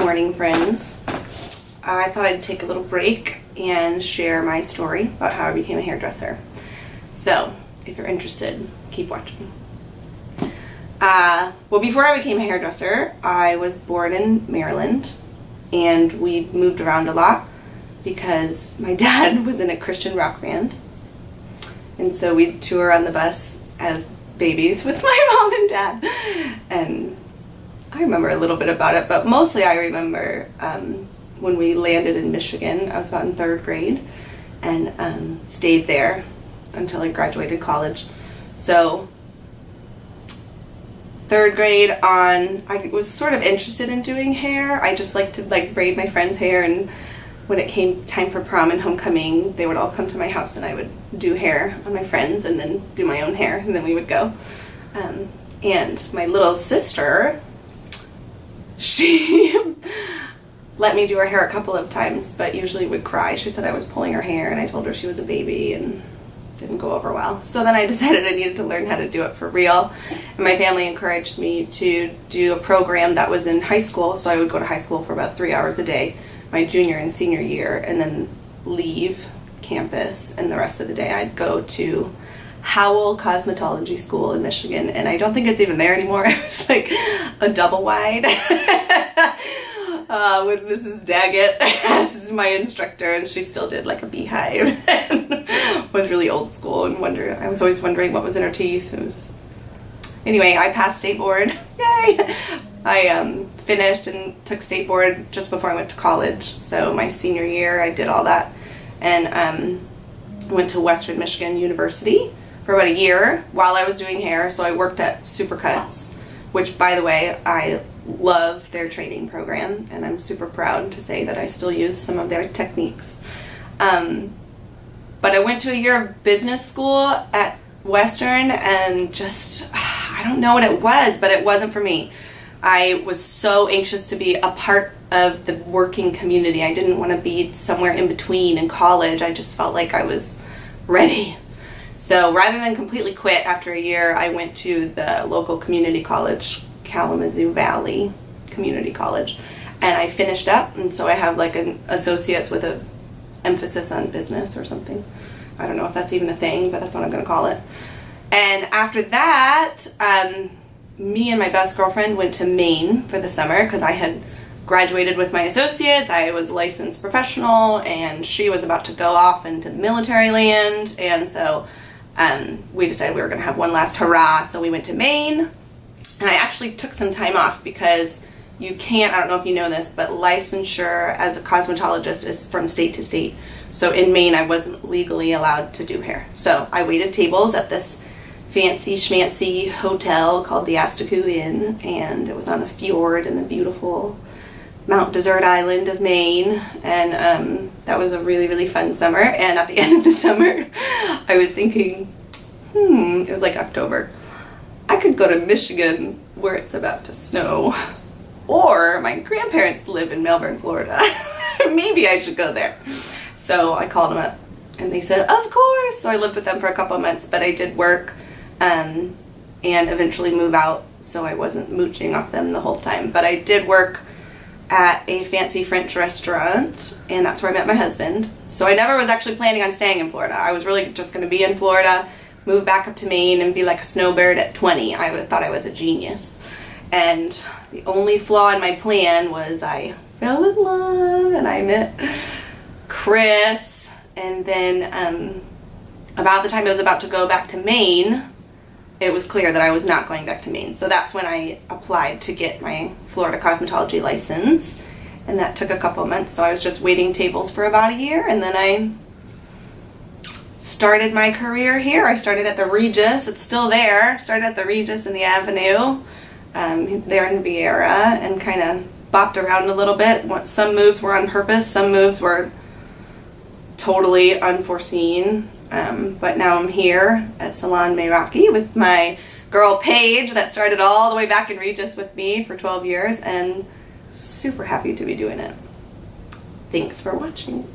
morning, friends. I thought I'd take a little break and share my story about how I became a hairdresser. So, if you're interested, keep watching. Well, before I became a hairdresser, I was born in Maryland, and we moved around a lot because my dad was in a Christian rock band, and so we'd tour on the bus as babies with my mom and dad, and I remember a little bit about it, but mostly I remember when we landed in Michigan. I was about in 3rd grade and stayed there until I graduated college. So 3rd grade on, I was sort of interested in doing hair. I just liked to braid my friends' hair, and when it came time for prom and homecoming, they would all come to my house and I would do hair on my friends and then do my own hair, and then we would go. And my little sister, she let me do her hair a couple of times, but usually would cry. She said I was pulling her hair, and I told her she was a baby, and didn't go over well. So then I decided I needed to learn how to do it for real, and my family encouraged me to do a program that was in high school. So I would go to high school for about 3 hours a day my junior and senior year, and then leave campus, and the rest of the day I'd go to Howell Cosmetology School in Michigan, and I don't think it's even there anymore. It was like a double wide with Mrs. Daggett as my instructor, and she still did like a beehive and was really old school, and I was always wondering what was in her teeth. Anyway, I passed state board. Yay! I finished and took state board just before I went to college. So my senior year I did all that, and went to Western Michigan University for about a year while I was doing hair. So I worked at Supercuts, which, by the way, I love their training program, and I'm super proud to say that I still use some of their techniques. But I went to a year of business school at Western, and just, I don't know what it was, but it wasn't for me. I was so anxious to be a part of the working community. I didn't want to be somewhere in between in college. I just felt like I was ready. So rather than completely quit after a year, I went to the local community college, Kalamazoo Valley Community College, and I finished up, and so I have like an associate's with an emphasis on business or something. I don't know if that's even a thing, but that's what I'm going to call it. And after that, me and my best girlfriend went to Maine for the summer because I had graduated with my associates. I was a licensed professional, and she was about to go off into military land, and so we decided we were going to have one last hurrah. So we went to Maine, and I actually took some time off because you can't, I don't know if you know this, but licensure as a cosmetologist is from state to state. So in Maine, I wasn't legally allowed to do hair. So I waited tables at this fancy schmancy hotel called the Astaku Inn, and it was on the fjord in the beautiful Mount Desert Island of Maine, and that was a really, really fun summer. And at the end of the summer, I was thinking, it was like October, I could go to Michigan where it's about to snow, or my grandparents live in Melbourne, Florida. Maybe I should go there. So I called them up, and they said, of course. So I lived with them for a couple of months, but I did work and eventually move out, so I wasn't mooching off them the whole time. But I did work at a fancy French restaurant, and that's where I met my husband. So I never was actually planning on staying in Florida. I was really just going to be in Florida, move back up to Maine, and be like a snowbird at 20. I thought I was a genius. And the only flaw in my plan was I fell in love, and I met Chris, and then about the time I was about to go back to Maine, it was clear that I was not going back to Maine. So that's when I applied to get my Florida cosmetology license, and that took a couple of months. So I was just waiting tables for about a year, and then I started my career here. I started at the Regis. It's still there. Started at the Regis in the Avenue, there in Viera, and kind of bopped around a little bit. Some moves were on purpose. Some moves were totally unforeseen. But now I'm here at Salon Meraki with my girl Paige that started all the way back in Regis with me for 12 years, and super happy to be doing it. Thanks for watching.